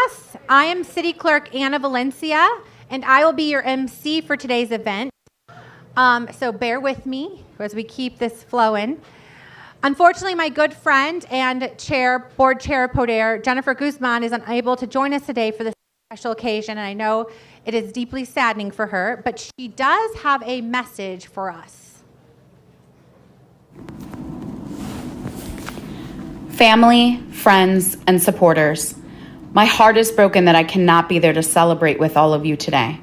Yes, I am City Clerk Anna Valencia, and I will be your MC for today's event. So bear with me as we keep this flowing. Unfortunately, my good friend and board chair of PODER, Jennifer Guzman, is unable to join us today for this special occasion, and I know it is deeply saddening for her, but she does have a message for us. Family, friends, and supporters, my heart is broken that I cannot be there to celebrate with all of you today.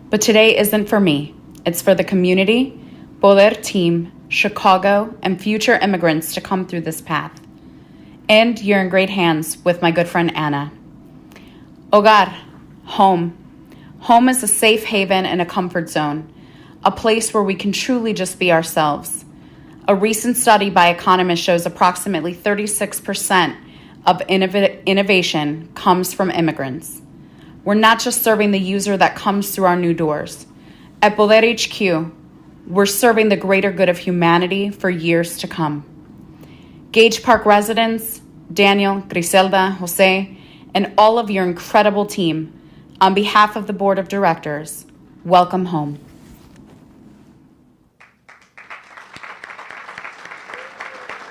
But today isn't for me. It's for the community, PODER team, Chicago, and future immigrants to come through this path. And you're in great hands with my good friend Anna. Hogar, home. Home is a safe haven and a comfort zone, a place where we can truly just be ourselves. A recent study by economists shows approximately 36% of innovation comes from immigrants. We're not just serving the user that comes through our new doors. At PODER HQ, we're serving the greater good of humanity for years to come. Gage Park residents, Daniel, Griselda, Jose, and all of your incredible team, on behalf of the board of directors, welcome home.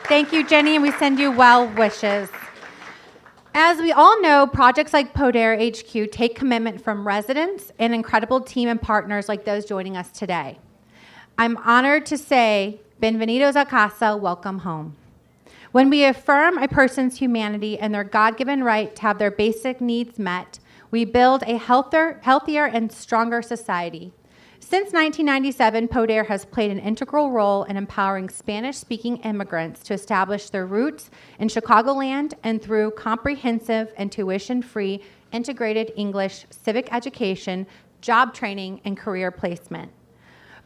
Thank you, Jenny, and we send you well wishes. As we all know, projects like PODER HQ take commitment from residents and incredible team and partners like those joining us today. I'm honored to say, bienvenidos a casa, welcome home. When we affirm a person's humanity and their God-given right to have their basic needs met, we build a healthier and stronger society. Since 1997, PODER has played an integral role in empowering Spanish-speaking immigrants to establish their roots in Chicagoland and through comprehensive and tuition-free integrated English civic education, job training, and career placement.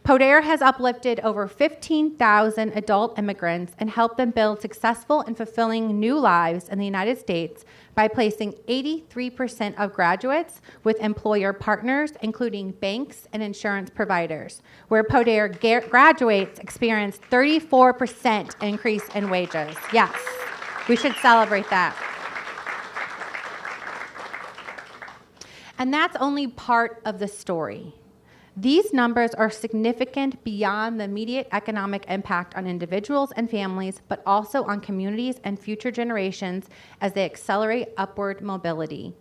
PODER has uplifted over 15,000 adult immigrants and helped them build successful and fulfilling new lives in the United States by placing 83% of graduates with employer partners, including banks and insurance providers, where PODER graduates experienced 34% increase in wages. Yes, we should celebrate that. And that's only part of the story. These numbers are significant beyond the immediate economic impact on individuals and families, but also on communities and future generations as they accelerate upward mobility.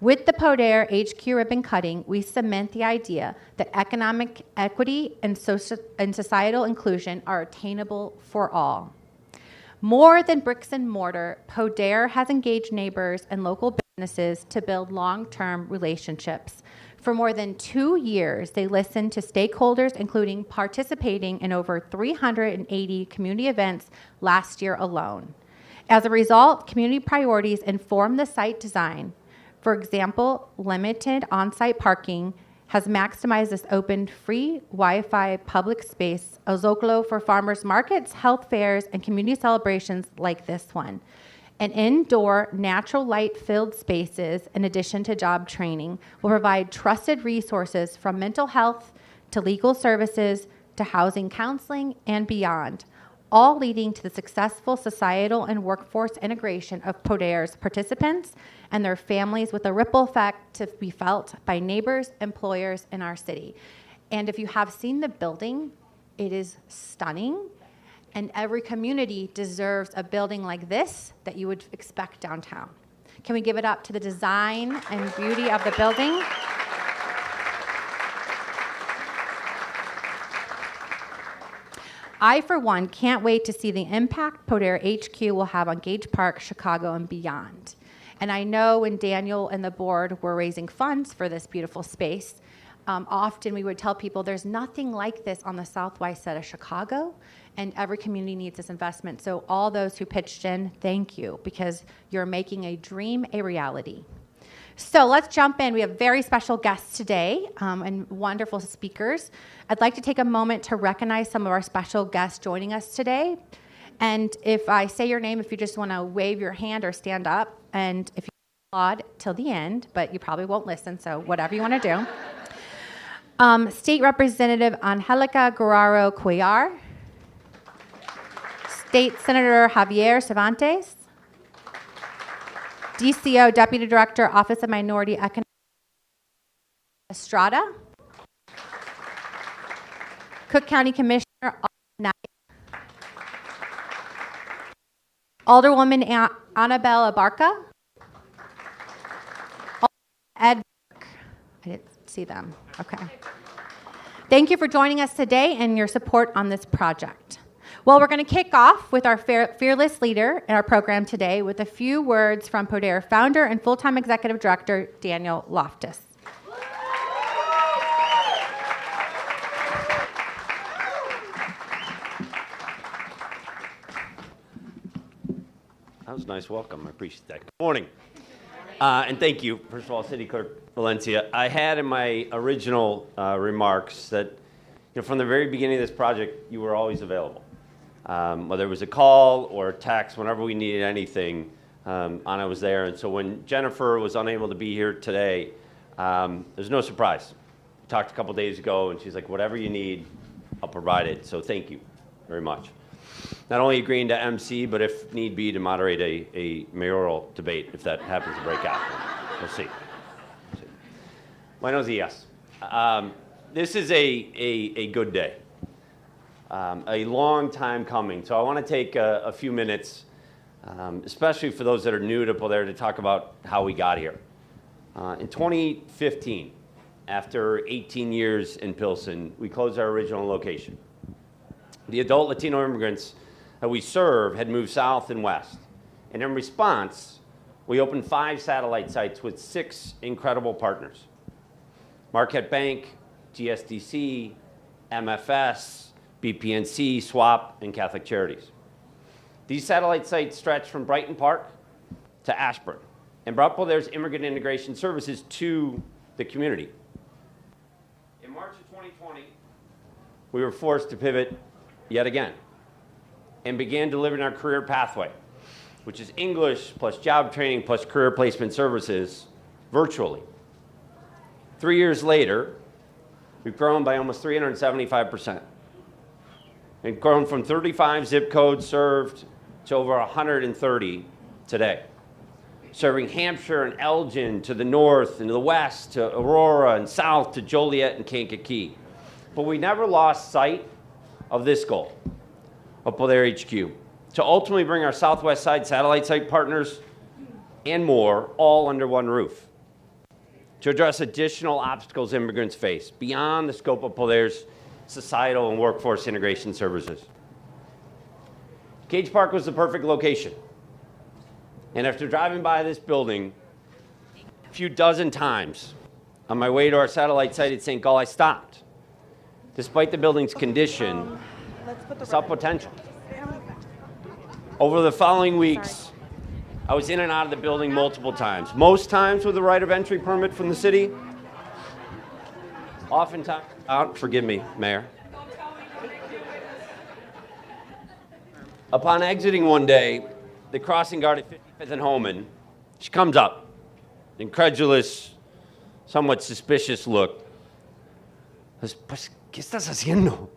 With the PODER HQ ribbon cutting, we cement the idea that economic equity and societal inclusion are attainable for all. More than bricks and mortar, PODER has engaged neighbors and local businesses to build long-term relationships. For more than 2 years, they listened to stakeholders, including participating in over 380 community events last year alone. As a result, community priorities inform the site design. For example, limited on-site parking has maximized this open free Wi-Fi public space, a Zocalo for farmers markets, health fairs, and community celebrations like this one. And indoor, natural light-filled spaces, in addition to job training, will provide trusted resources from mental health to legal services to housing counseling and beyond, all leading to the successful societal and workforce integration of PODER's participants and their families with a ripple effect to be felt by neighbors, employers in our city. And if you have seen the building, it is stunning. And every community deserves a building like this that you would expect downtown. Can we give it up to the design and beauty of the building? I, for one, can't wait to see the impact PODER HQ will have on Gage Park, Chicago, and beyond. And I know when Daniel and the board were raising funds for this beautiful space, often we would tell people there's nothing like this on the southwest side of Chicago, and every community needs this investment. So all those who pitched in, thank you, because you're making a dream a reality. So let's jump in. We have very special guests today and wonderful speakers. I'd like to take a moment to recognize some of our special guests joining us today. And if I say your name, if you just want to wave your hand or stand up, and if you applaud till the end, but you probably won't listen, so whatever you want to do. State Representative Angelica Guerrero Cuellar, State Senator Javier Cervantes, DCO, Deputy Director, Office of Minority Economic Estrada. Cook County Commissioner, Knight. Alderwoman Annabelle Abarca. Ed, I didn't see them. Okay. Thank you for joining us today and your support on this project. Well, we're going to kick off with our fearless leader in our program today with a few words from PODER founder and full-time executive director, Daniel Loftus. That was a nice welcome. I appreciate that. Good morning. And thank you, first of all, City Clerk Valencia. I had in my original remarks that from the very beginning of this project, you were always available. Whether it was a call or a text, whenever we needed anything, Anna was there. And so when Jennifer was unable to be here today, there's no surprise. We talked a couple days ago, and she's like, whatever you need, I'll provide it. So thank you very much. Not only agreeing to MC, but if need be, to moderate a mayoral debate if that happens to break out. We'll see. Mine is a yes. This is a good day. A long time coming. So I want to take a few minutes, especially for those that are new to PODER, to talk about how we got here. In 2015, after 18 years in Pilsen, we closed our original location. The adult Latino immigrants that we serve had moved south and west. And in response, we opened 5 satellite sites with 6 incredible partners: Marquette Bank, GSDC, MFS, BPNC, SWAP, and Catholic Charities. These satellite sites stretched from Brighton Park to Ashburn and brought PODER's immigrant integration services to the community. In March of 2020, we were forced to pivot yet again and began delivering our career pathway, which is English plus job training plus career placement services virtually. 3 years later, we've grown by almost 375%. We've grown from 35 zip codes served to over 130 today, serving Hampshire and Elgin to the north and to the west, to Aurora and south, to Joliet and Kankakee. But we never lost sight of this goal of PODER HQ, to ultimately bring our Southwest Side satellite site partners and more all under one roof, to address additional obstacles immigrants face beyond the scope of PODER's societal and workforce integration services. Cage Park was the perfect location. And after driving by this building a few dozen times on my way to our satellite site at St. Gall, I stopped. Despite the building's condition, I saw potential. Over the following weeks, I was in and out of the building multiple times. Most times with a right of entry permit from the city. Oftentimes, forgive me, Mayor. Upon exiting one day, the crossing guard at 55th and Homan, she comes up, incredulous, somewhat suspicious look. Pues, ¿qué estás haciendo?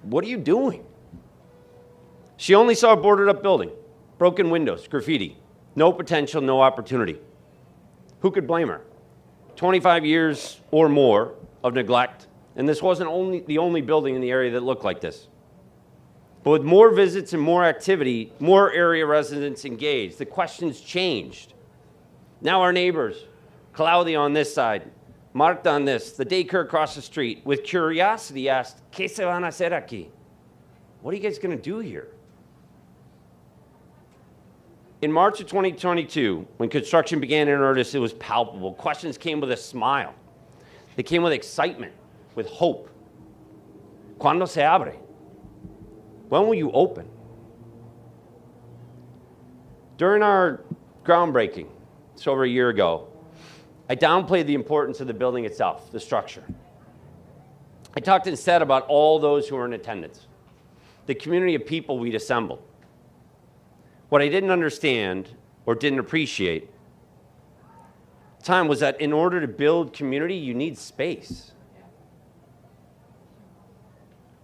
What are you doing? She only saw a boarded up building, broken windows, graffiti, no potential, no opportunity. Who could blame her? 25 years or more of neglect, and this wasn't the only building in the area that looked like this. But with more visits and more activity, more area residents engaged, the questions changed. Now our neighbors, Claudia on this side, Marta on this, the daycare across the street, with curiosity asked, ¿Qué se van a hacer aquí? What are you guys going to do here? In March of 2022, when construction began in earnest, it was palpable. Questions came with a smile. They came with excitement, with hope. ¿Cuándo se abre? When will you open? During our groundbreaking, it's over a year ago, I downplayed the importance of the building itself, the structure. I talked instead about all those who were in attendance, the community of people we'd assembled. What I didn't understand or didn't appreciate at the time was that in order to build community, you need space.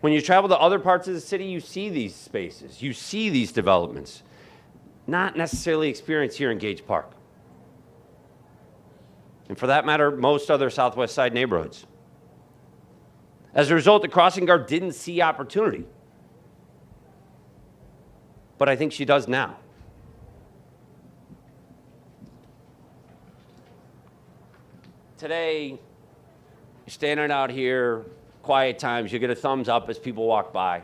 When you travel to other parts of the city, you see these spaces, you see these developments. not necessarily experienced here in Gage Park. And for that matter, most other Southwest Side neighborhoods. As a result, the crossing guard didn't see opportunity. But I think she does now. Today, you're standing out here, quiet times, you get a thumbs up as people walk by.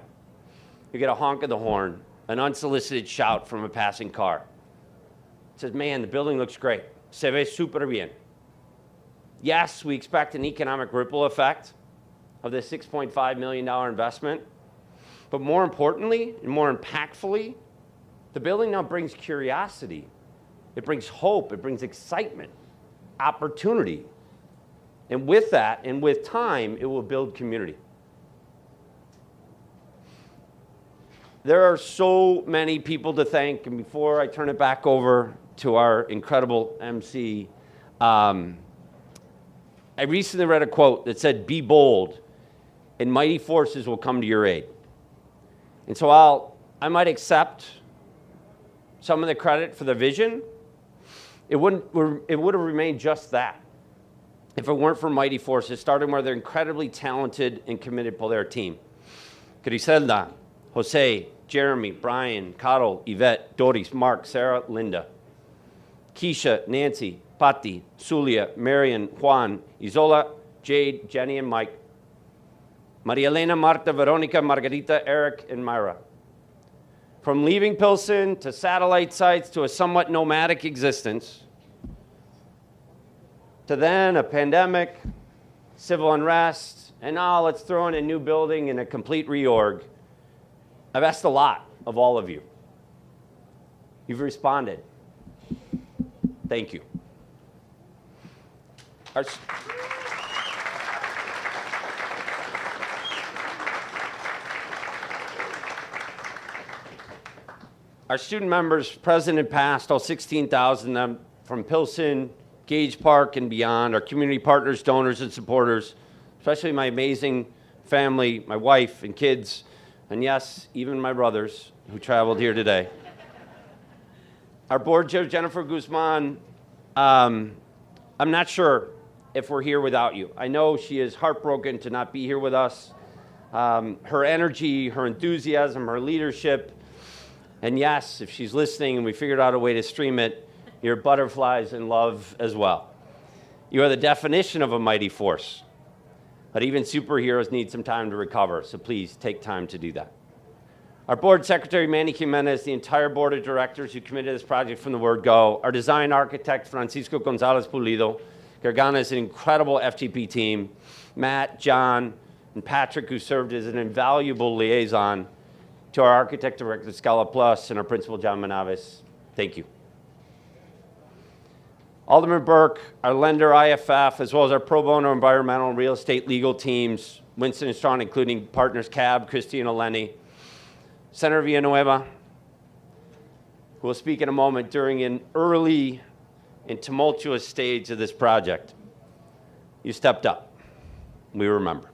You get a honk of the horn, an unsolicited shout from a passing car. It says, man, the building looks great. Se ve super bien. Yes, we expect an economic ripple effect of this $6.5 million investment. But more importantly, and more impactfully, the building now brings curiosity. It brings hope. It brings excitement, opportunity. And with that, and with time, it will build community. There are so many people to thank. And before I turn it back over to our incredible MC, I recently read a quote that said, be bold, and mighty forces will come to your aid. And so while I might accept some of the credit for the vision, it would have remained just that if it weren't for mighty forces, starting with their incredibly talented and committed PODER team. Griselda, Jose, Jeremy, Brian, Carol, Yvette, Doris, Mark, Sarah, Linda, Keisha, Nancy, Patti, Zulia, Marion, Juan, Isola, Jade, Jenny, and Mike, Maria Elena, Marta, Veronica, Margarita, Eric, and Myra. From leaving Pilsen to satellite sites to a somewhat nomadic existence, to then a pandemic, civil unrest, and now let's throw in a new building and a complete reorg. I've asked a lot of all of you. You've responded. Thank you. Our student members, present and past, all 16,000 of them from Pilsen, Gage Park, and beyond, our community partners, donors, and supporters, especially my amazing family, my wife and kids, and yes, even my brothers who traveled here today. Our board chair, Jennifer Guzman, I'm not sure if we're here without you. I know she is heartbroken to not be here with us. Her energy, her enthusiasm, her leadership, and yes, if she's listening and we figured out a way to stream it, you're butterflies in love as well. You are the definition of a mighty force. But even superheroes need some time to recover, so please take time to do that. Our board secretary, Manny Jimenez, the entire board of directors who committed this project from the word go, our design architect, Francisco Gonzalez Pulido, Gargana's an incredible FGP team, Matt, John, and Patrick, who served as an invaluable liaison to our architect director, Scala Plus, and our principal, John Manavis. Thank you. Alderman Burke, our lender, IFF, as well as our pro bono environmental and real estate legal teams, Winston and Strong, including partners Cab, Christy, and Eleni. Senator Villanueva, who will speak in a moment, during an early and tumultuous stage of this project, you stepped up. We remember.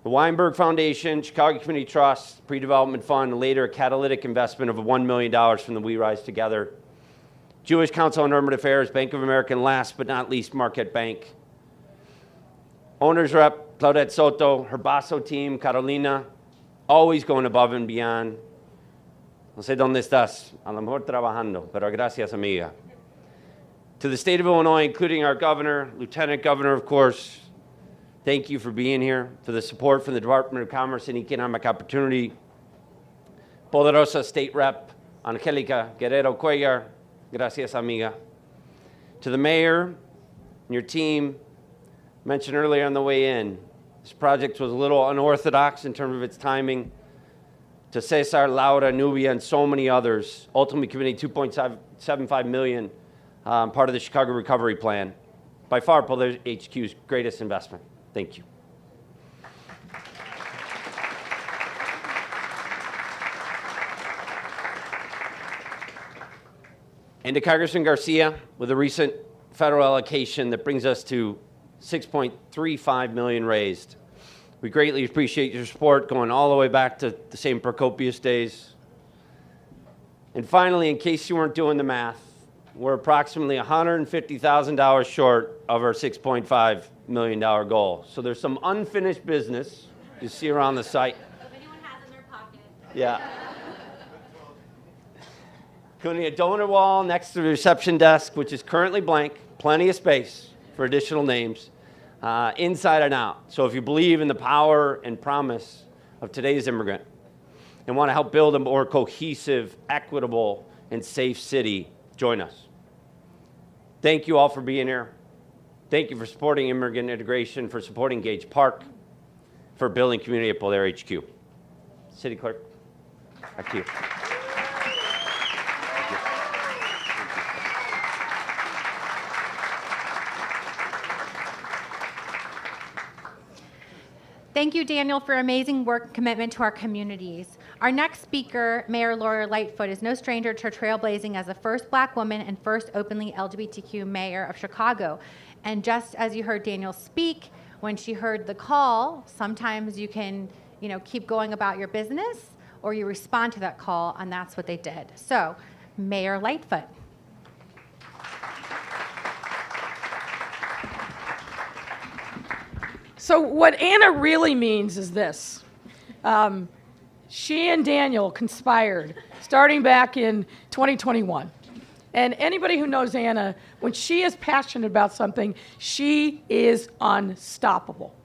The Weinberg Foundation, Chicago Community Trust, Pre-Development Fund, and later a catalytic investment of $1 million from the We Rise Together. Jewish Council on Urban Affairs, Bank of America, and last but not least, Marquette Bank. Owners Rep, Claudette Soto, her Basso team, Carolina, always going above and beyond. No sé dónde estás, a lo mejor trabajando, pero gracias, amiga. To the state of Illinois, including our governor, lieutenant governor, of course, thank you for being here, for the support from the Department of Commerce and Economic Opportunity. Poderosa State Rep, Angelica Guerrero Cuellar, gracias, amiga. To the mayor and your team, mentioned earlier on the way in, this project was a little unorthodox in terms of its timing. To Cesar, Laura, Nubia, and so many others, ultimately committing $2.75 million, part of the Chicago Recovery Plan. By far, PODER HQ's greatest investment. Thank you. And to Congressman Garcia, with a recent federal allocation that brings us to $6.35 million raised. We greatly appreciate your support going all the way back to the same Procopius days. And finally, in case you weren't doing the math, we're approximately $150,000 short of our $6.5 million goal. So there's some unfinished business you see around the site. If anyone has in their pocket. Yeah. Could be a donor wall next to the reception desk, which is currently blank, plenty of space for additional names, inside and out. So if you believe in the power and promise of today's immigrant and want to help build a more cohesive, equitable, and safe city, join us. Thank you all for being here. Thank you for supporting immigrant integration, for supporting Gage Park, for building community at PODER HQ. City Clerk, back to you. Thank you, Daniel, for amazing work and commitment to our communities. Our next speaker, Mayor Laura Lightfoot, is no stranger to trailblazing as the first Black woman and first openly LGBTQ mayor of Chicago. And just as you heard Daniel speak, when she heard the call, sometimes you can, keep going about your business, or you respond to that call, and that's what they did. So, Mayor Lightfoot. So what Anna really means is this. She and Daniel conspired starting back in 2021. And anybody who knows Anna, when she is passionate about something, she is unstoppable.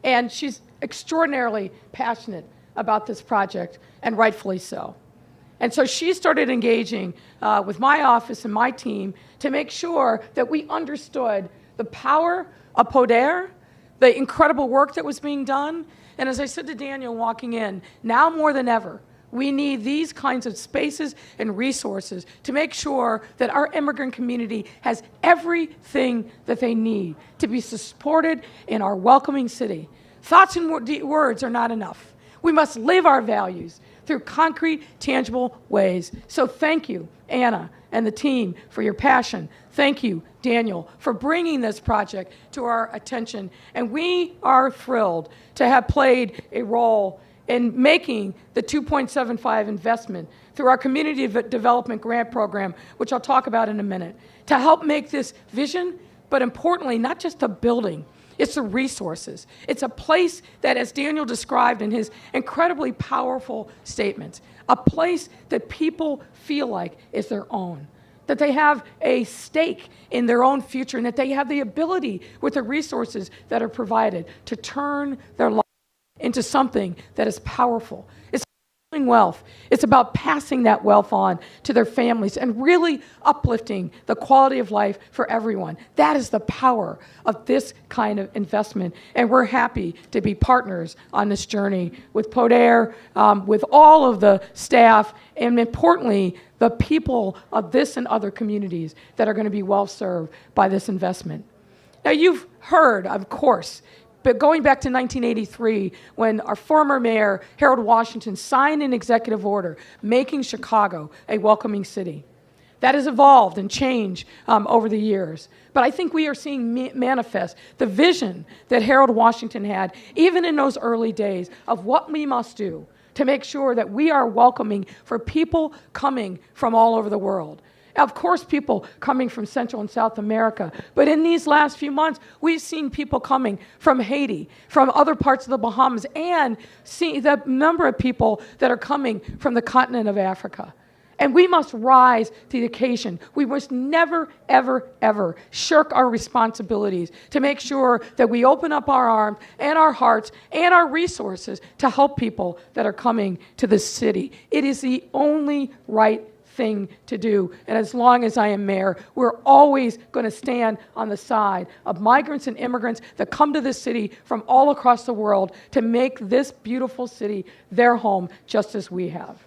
And she's extraordinarily passionate about this project, and rightfully so. And so she started engaging with my office and my team to make sure that we understood the power of PODER, the incredible work that was being done. And as I said to Daniel walking in, now more than ever, we need these kinds of spaces and resources to make sure that our immigrant community has everything that they need to be supported in our welcoming city. Thoughts and words are not enough. We must live our values through concrete, tangible ways. So thank you, Anna and the team, for your passion. Thank you, Daniel, for bringing this project to our attention. And we are thrilled to have played a role in making the $2.75 investment through our Community Development Grant Program, which I'll talk about in a minute, to help make this vision, but importantly, not just a building, it's the resources. It's a place that, as Daniel described in his incredibly powerful statements, a place that people feel like is their own, that they have a stake in their own future, and that they have the ability with the resources that are provided to turn their life into something that is powerful. It's building wealth. It's about passing that wealth on to their families and really uplifting the quality of life for everyone. That is the power of this kind of investment. And we're happy to be partners on this journey with PODER, with all of the staff, and importantly, the people of this and other communities that are going to be well served by this investment. Now, you've heard, of course, but going back to 1983, when our former mayor, Harold Washington, signed an executive order making Chicago a welcoming city. That has evolved and changed over the years. But I think we are seeing manifest the vision that Harold Washington had, even in those early days, of what we must do to make sure that we are welcoming for people coming from all over the world. Of course, people coming from Central and South America, but in these last few months, we've seen people coming from Haiti, from other parts of the Bahamas, and see the number of people that are coming from the continent of Africa. And we must rise to the occasion. We must never, ever, ever shirk our responsibilities to make sure that we open up our arms and our hearts and our resources to help people that are coming to this city. It is the only right thing to do. And as long as I am mayor, we're always going to stand on the side of migrants and immigrants that come to this city from all across the world to make this beautiful city their home, just as we have.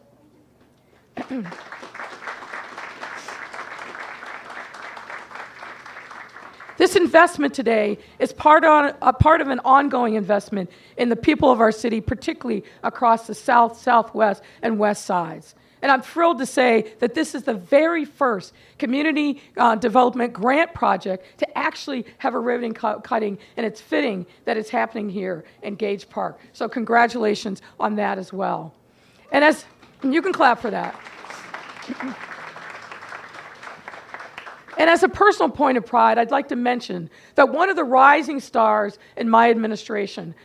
This investment today is part of an ongoing investment in the people of our city, particularly across the south, southwest, and west sides. And I'm thrilled to say that this is the very first community development grant project to actually have a ribbon cutting, and it's fitting that it's happening here in Gage Park. So congratulations on that as well. And you can clap for that. And as a personal point of pride, I'd like to mention that one of the rising stars in my administration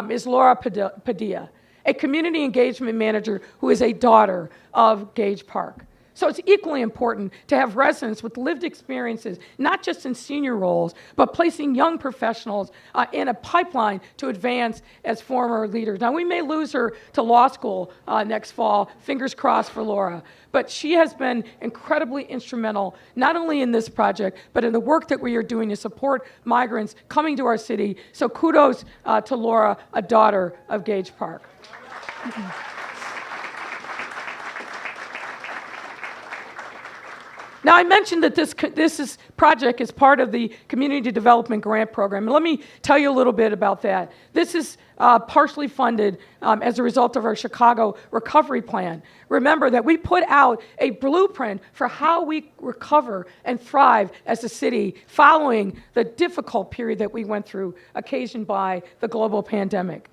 is Laura Padilla, a community engagement manager who is a daughter of Gage Park. So it's equally important to have residents with lived experiences, not just in senior roles, but placing young professionals in a pipeline to advance as former leaders. Now, we may lose her to law school next fall, fingers crossed for Laura, but she has been incredibly instrumental, not only in this project, but in the work that we are doing to support migrants coming to our city. So kudos to Laura, a daughter of Gage Park. Now, I mentioned that this project is part of the Community Development Grant Program. And let me tell you a little bit about that. This is partially funded as a result of our Chicago Recovery Plan. Remember that we put out a blueprint for how we recover and thrive as a city following the difficult period that we went through, occasioned by the global pandemic.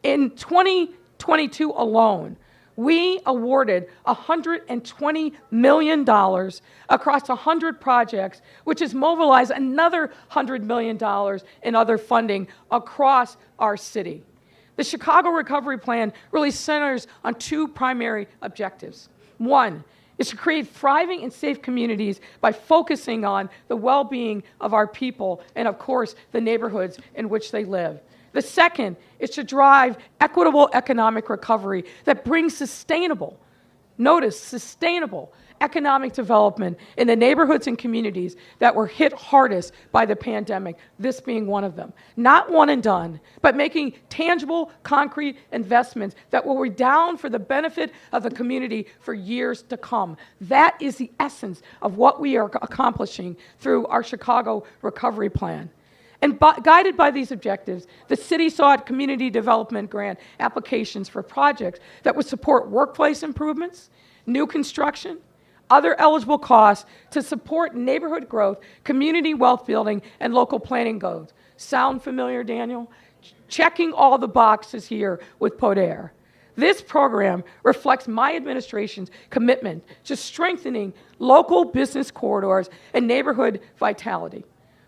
In 2022 alone, we awarded $120 million across 100 projects, which has mobilized another $100 million in other funding across our city. The Chicago Recovery Plan really centers on two primary objectives. One is to create thriving and safe communities by focusing on the well-being of our people and, of course, the neighborhoods in which they live. The second is to drive equitable economic recovery that brings sustainable, notice, sustainable economic development in the neighborhoods and communities that were hit hardest by the pandemic, this being one of them. Not one and done, but making tangible, concrete investments that will redound for the benefit of the community for years to come. That is the essence of what we are accomplishing through our Chicago Recovery Plan. And guided by these objectives, the city sought community development grant applications for projects that would support workplace improvements, new construction, other eligible costs to support neighborhood growth, community wealth building, and local planning goals. Sound familiar, Daniel? Checking all the boxes here with PODER. This program reflects my administration's commitment to strengthening local business corridors and neighborhood vitality.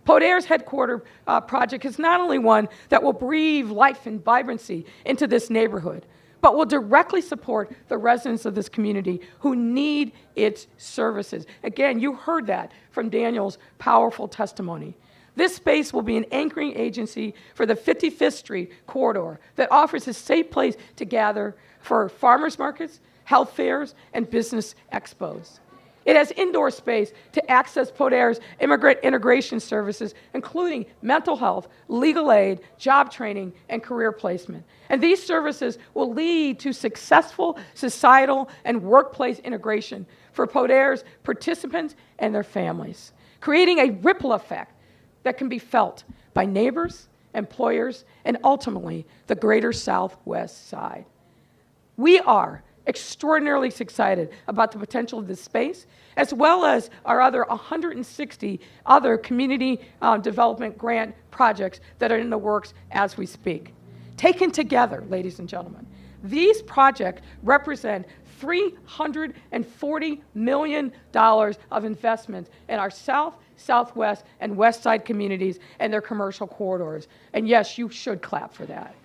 PODER's headquarter project is not only one that will breathe life and vibrancy into this neighborhood, but will directly support the residents of this community who need its services. Again, you heard that from Daniel's powerful testimony. This space will be an anchoring agency for the 55th Street corridor that offers a safe place to gather for farmers markets, health fairs, and business expos. It has indoor space to access PODER's immigrant integration services, including mental health, legal aid, job training, and career placement. And these services will lead to successful societal and workplace integration for PODER's participants and their families, creating a ripple effect that can be felt by neighbors, employers, and ultimately the greater Southwest Side. We are extraordinarily excited about the potential of this space, as well as our other 160 other community development grant projects that are in the works as we speak. Taken together, ladies and gentlemen, these projects represent $340 million of investment in our South, Southwest, and West Side communities and their commercial corridors. And yes, you should clap for that.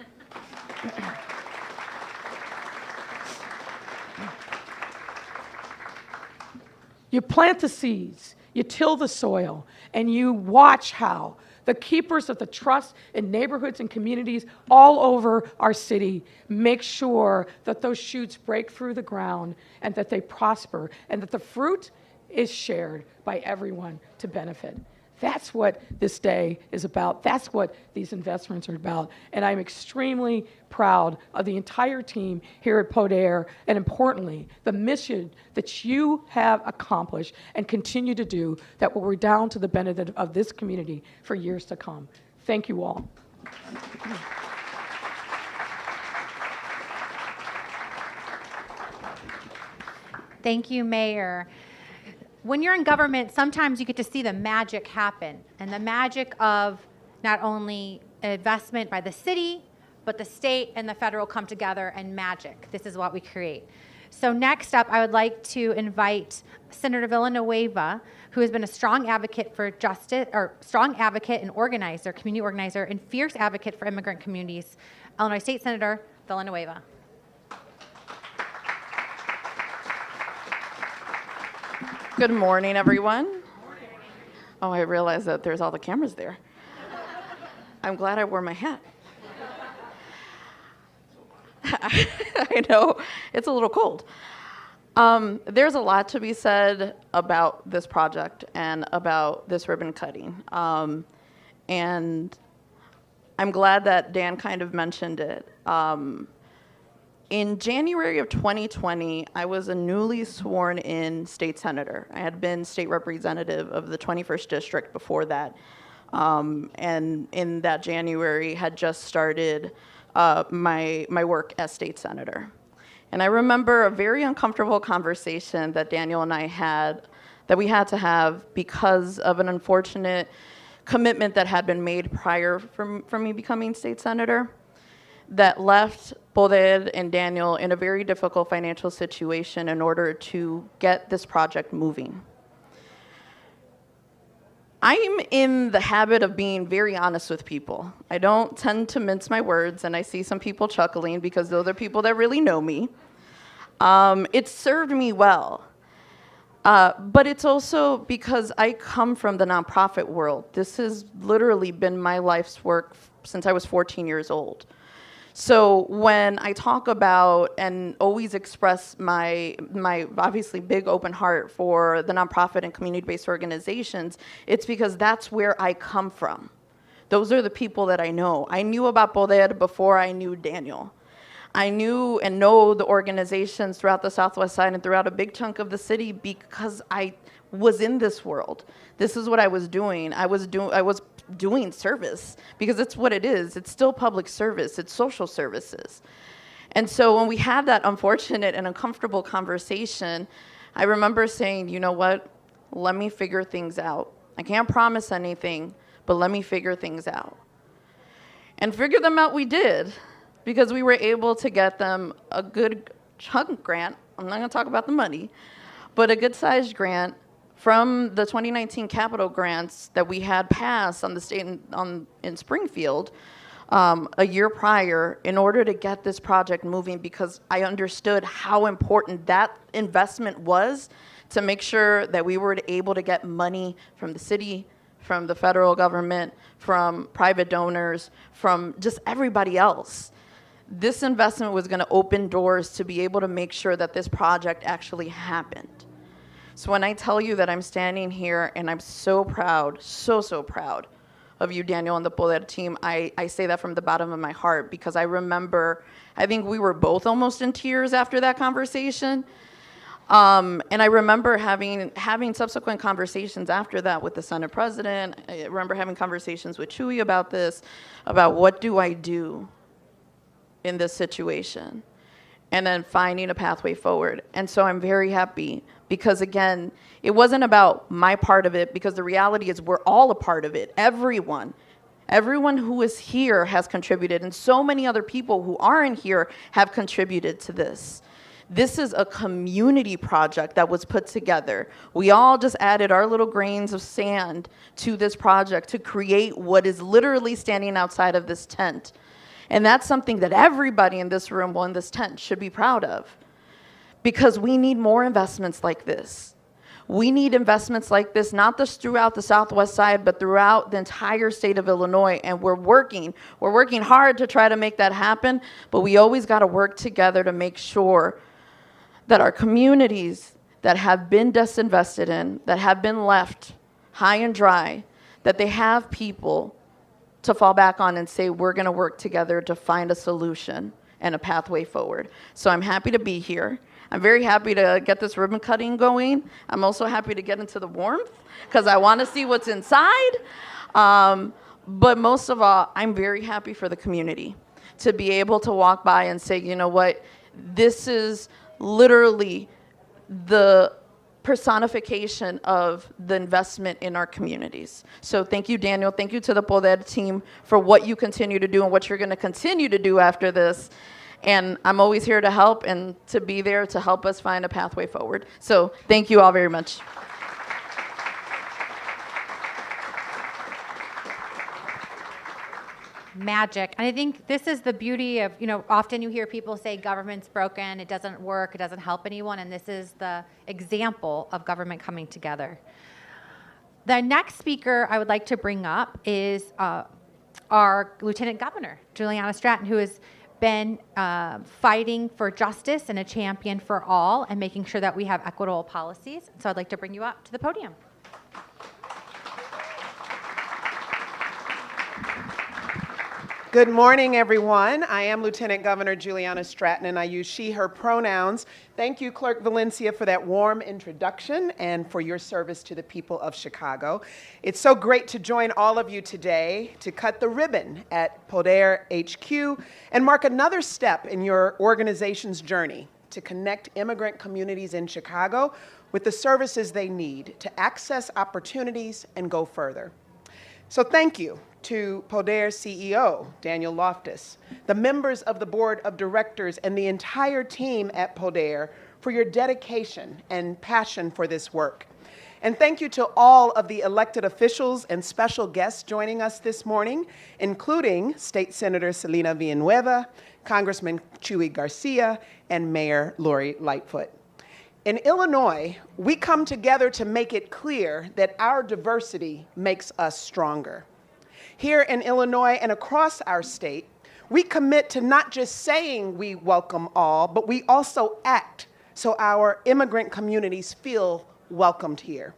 You plant the seeds, you till the soil, and you watch how the keepers of the trust in neighborhoods and communities all over our city make sure that those shoots break through the ground and that they prosper and that the fruit is shared by everyone to benefit. That's what this day is about. That's what these investments are about. And I'm extremely proud of the entire team here at PODER, and importantly, the mission that you have accomplished and continue to do that will redound to the benefit of this community for years to come. Thank you all. Thank you, Mayor. When you're in government, sometimes you get to see the magic happen, and the magic of not only investment by the city, but the state and the federal come together and magic. This is what we create. So next up, I would like to invite Senator Villanueva, who has been a strong advocate for justice, or strong advocate and organizer, community organizer, and fierce advocate for immigrant communities, Illinois State Senator Villanueva. Good morning, everyone. Oh, I realize that there's all the cameras there. I'm glad I wore my hat. I know, it's a little cold. There's a lot to be said about this project and about this ribbon cutting. And I'm glad that Dan kind of mentioned it. In January of 2020, I was a newly sworn in state senator. I had been state representative of the 21st district before that. And in that January, had just started my work as state senator. And I remember a very uncomfortable conversation that Daniel and I had, that we had to have because of an unfortunate commitment that had been made prior from me becoming state senator, that left PODER and Daniel in a very difficult financial situation in order to get this project moving. I'm in the habit of being very honest with people. I don't tend to mince my words, and I see some people chuckling because those are people that really know me. It served me well. But it's also because I come from the nonprofit world. This has literally been my life's work since I was 14 years old. So when I talk about and always express my obviously big open heart for the nonprofit and community-based organizations, it's because that's where I come from. Those are the people that I know. I knew about PODER before I knew Daniel. I knew and know the organizations throughout the Southwest Side and throughout a big chunk of the city because I was in this world. This is what I was doing. I was doing service because it's what it is. It's still public service. It's social services. And so when we had that unfortunate and uncomfortable conversation, I remember saying, you know what? Let me figure things out. I can't promise anything, but let me figure things out. And figure them out we did, because we were able to get them a good chunk grant. I'm not going to talk about the money, but a good-sized grant from the 2019 capital grants that we had passed on the state in Springfield a year prior in order to get this project moving, because I understood how important that investment was to make sure that we were able to get money from the city, from the federal government, from private donors, from just everybody else. This investment was going to open doors to be able to make sure that this project actually happened. So when I tell you that I'm standing here and I'm so proud, so proud of you, Daniel, and the PODER team, I say that from the bottom of my heart, because I remember, I think we were both almost in tears after that conversation. And I remember having subsequent conversations after that with the Senate President. I remember having conversations with Chewy about this, about what do I do in this situation, and then finding a pathway forward. And so I'm very happy because, again, it wasn't about my part of it, because the reality is we're all a part of it. Everyone who is here has contributed, and so many other people who aren't here have contributed to this. This is a community project that was put together. We all just added our little grains of sand to this project to create what is literally standing outside of this tent. And that's something that everybody in this room, well, in this tent, should be proud of, because we need more investments like this. We need investments like this, not just throughout the Southwest Side, but throughout the entire state of Illinois. And we're working hard to try to make that happen, but we always got to work together to make sure that our communities that have been disinvested in, that have been left high and dry, that they have people to fall back on and say, we're going to work together to find a solution and a pathway forward. So I'm happy to be here. I'm very happy to get this ribbon cutting going. I'm also happy to get into the warmth because I want to see what's inside. But most of all, I'm very happy for the community to be able to walk by and say, you know what, this is literally the personification of the investment in our communities. So thank you, Daniel. Thank you to the PODER team for what you continue to do and what you're going to continue to do after this. And I'm always here to help and to be there to help us find a pathway forward. So thank you all very much. Magic. And I think this is the beauty of, often you hear people say government's broken, it doesn't work, it doesn't help anyone, and this is the example of government coming together. The next speaker I would like to bring up is our Lieutenant Governor, Juliana Stratton, who has been fighting for justice and a champion for all and making sure that we have equitable policies. So I'd like to bring you up to the podium. Good morning, everyone. I am Lieutenant Governor Juliana Stratton, and I use she, her pronouns. Thank you, Clerk Valencia, for that warm introduction and for your service to the people of Chicago. It's so great to join all of you today to cut the ribbon at PODER HQ and mark another step in your organization's journey to connect immigrant communities in Chicago with the services they need to access opportunities and go further. So thank you to PODER CEO, Daniel Loftus, the members of the Board of Directors, and the entire team at PODER for your dedication and passion for this work. And thank you to all of the elected officials and special guests joining us this morning, including State Senator Selena Villanueva, Congressman Chuy Garcia, and Mayor Lori Lightfoot. In Illinois, we come together to make it clear that our diversity makes us stronger. Here in Illinois and across our state, we commit to not just saying we welcome all, but we also act so our immigrant communities feel welcomed here.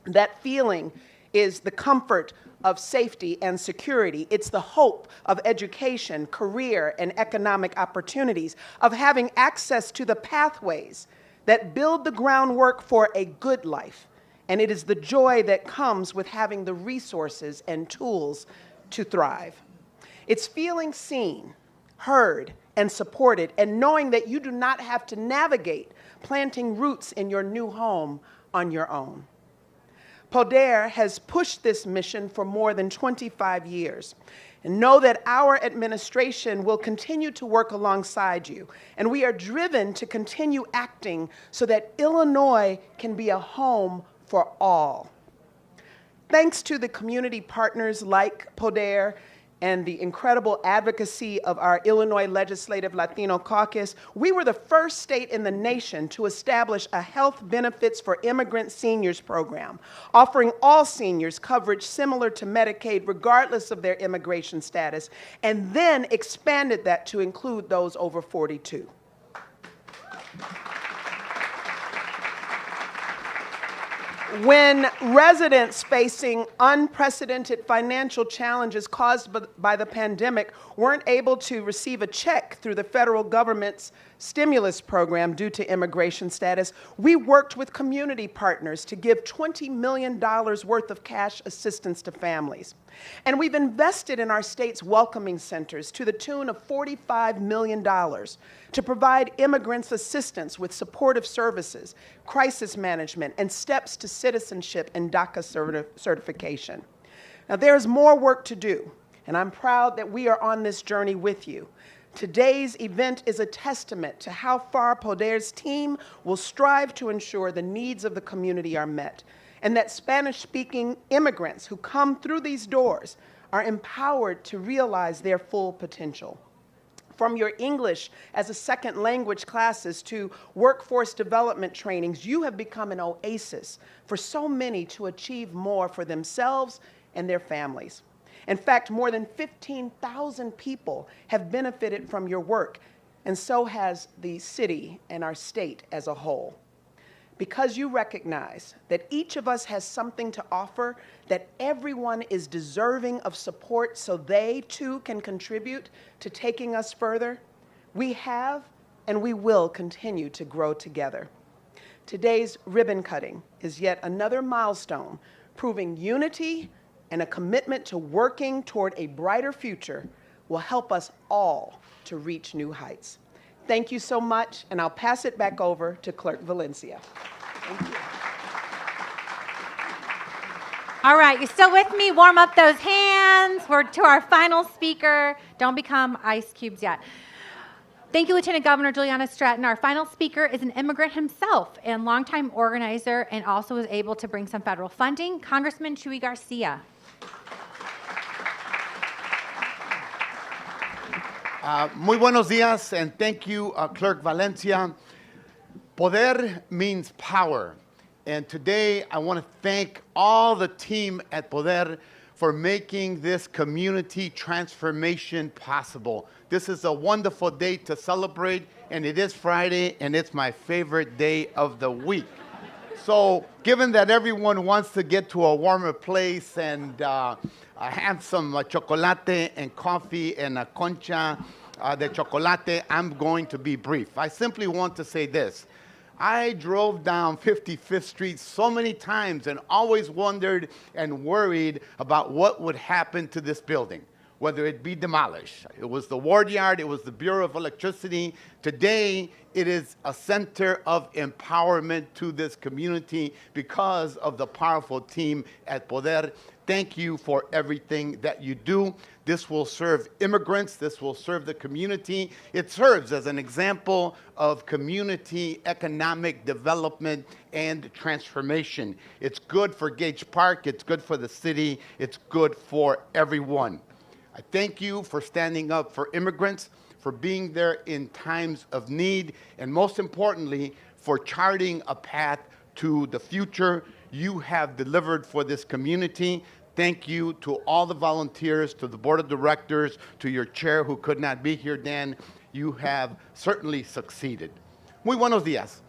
That feeling is the comfort of safety and security. It's the hope of education, career, and economic opportunities, of having access to the pathways that build the groundwork for a good life. And it is the joy that comes with having the resources and tools to thrive. It's feeling seen, heard, and supported, and knowing that you do not have to navigate planting roots in your new home on your own. PODER has pushed this mission for more than 25 years. And know that our administration will continue to work alongside you. And we are driven to continue acting so that Illinois can be a home for all. Thanks to the community partners like PODER and the incredible advocacy of our Illinois Legislative Latino Caucus, we were the first state in the nation to establish a health benefits for immigrant seniors program, offering all seniors coverage similar to Medicaid regardless of their immigration status, and then expanded that to include those over 42. When residents facing unprecedented financial challenges caused by the pandemic weren't able to receive a check through the federal government's stimulus program due to immigration status, we worked with community partners to give $20 million worth of cash assistance to families. And we've invested in our state's welcoming centers to the tune of $45 million to provide immigrants assistance with supportive services, crisis management, and steps to citizenship and DACA certification. Now, there's more work to do, and I'm proud that we are on this journey with you. Today's event is a testament to how far PODER's team will strive to ensure the needs of the community are met, and that Spanish-speaking immigrants who come through these doors are empowered to realize their full potential. From your English as a second language classes to workforce development trainings, you have become an oasis for so many to achieve more for themselves and their families. In fact, more than 15,000 people have benefited from your work, and so has the city and our state as a whole. Because you recognize that each of us has something to offer, that everyone is deserving of support so they too can contribute to taking us further, we have and we will continue to grow together. Today's ribbon cutting is yet another milestone, proving unity and a commitment to working toward a brighter future will help us all to reach new heights. Thank you so much, and I'll pass it back over to Clerk Valencia. Thank you. All right, you still with me? Warm up those hands. We're to our final speaker. Don't become ice cubes yet. Thank you, Lieutenant Governor Juliana Stratton. Our final speaker is an immigrant himself and longtime organizer, and also was able to bring some federal funding, Congressman Chuy Garcia. Muy buenos días, and thank you, Clerk Valencia. Poder means power, and today I want to thank all the team at Poder for making this community transformation possible. This is a wonderful day to celebrate, and it is Friday, and it's my favorite day of the week. So, given that everyone wants to get to a warmer place and have some chocolate and coffee and a concha de chocolate, I'm going to be brief. I simply want to say this. I drove down 55th Street so many times and always wondered and worried about what would happen to this building, whether it be demolished. It was the ward yard, it was the Bureau of Electricity. Today, it is a center of empowerment to this community because of the powerful team at Poder. Thank you for everything that you do. This will serve immigrants. This will serve the community. It serves as an example of community economic development and transformation. It's good for Gage Park. It's good for the city. It's good for everyone. I thank you for standing up for immigrants, for being there in times of need, and most importantly, for charting a path to the future. You have delivered for this community. Thank you to all the volunteers, to the board of directors, to your chair who could not be here, Dan. You have certainly succeeded. Muy buenos días.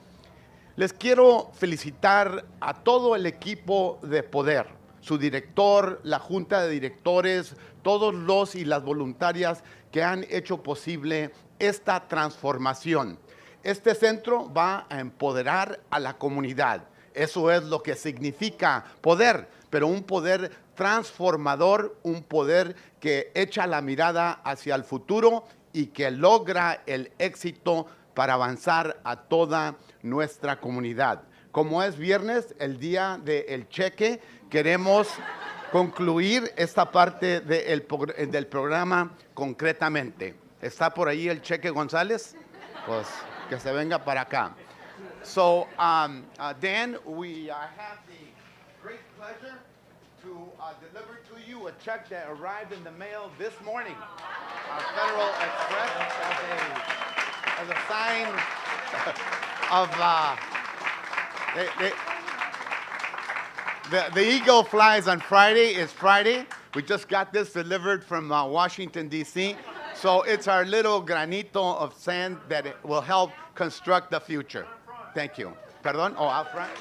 Les quiero felicitar a todo el equipo de Poder, su director, la junta de directores, todos los y las voluntarias que han hecho posible esta transformación. Este centro va a empoderar a la comunidad. Eso es lo que significa poder, pero un poder transformador, un poder que echa la mirada hacia el futuro y que logra el éxito para avanzar a toda nuestra comunidad. Como es viernes, el día del cheque, queremos concluir esta parte del programa concretamente. ¿Está por ahí el cheque, González? Pues que se venga para acá. So, Dan, we have the great pleasure to deliver to you a check that arrived in the mail this morning. Federal Express as a sign of the eagle flies on Friday. It's Friday. We just got this delivered from Washington, D.C. So it's our little granito of sand that will help construct the future. Thank you. Perdón? Oh, out front?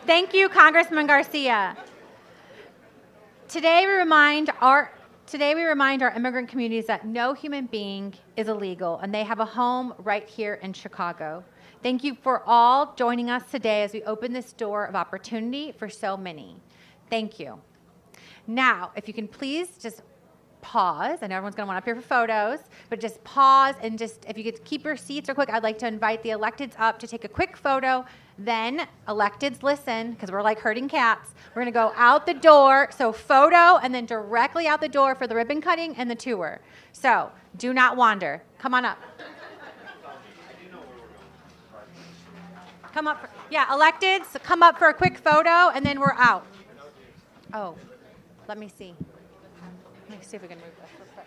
Thank you, Congressman Garcia. Today we remind our immigrant communities that no human being is illegal, and they have a home right here in Chicago. Thank you for all joining us today as we open this door of opportunity for so many. Thank you. Now, if you can please just pause. I know everyone's going to want up here for photos, but just pause and just, if you could keep your seats real quick, I'd like to invite the electeds up to take a quick photo. Then electeds, listen, because we're like herding cats. We're going to go out the door, so photo, and then directly out the door for the ribbon cutting and the tour. So do not wander. Come on up. Come up. Electeds, come up for a quick photo, and then we're out. Oh, let me see. Let me see if we can move this real quick.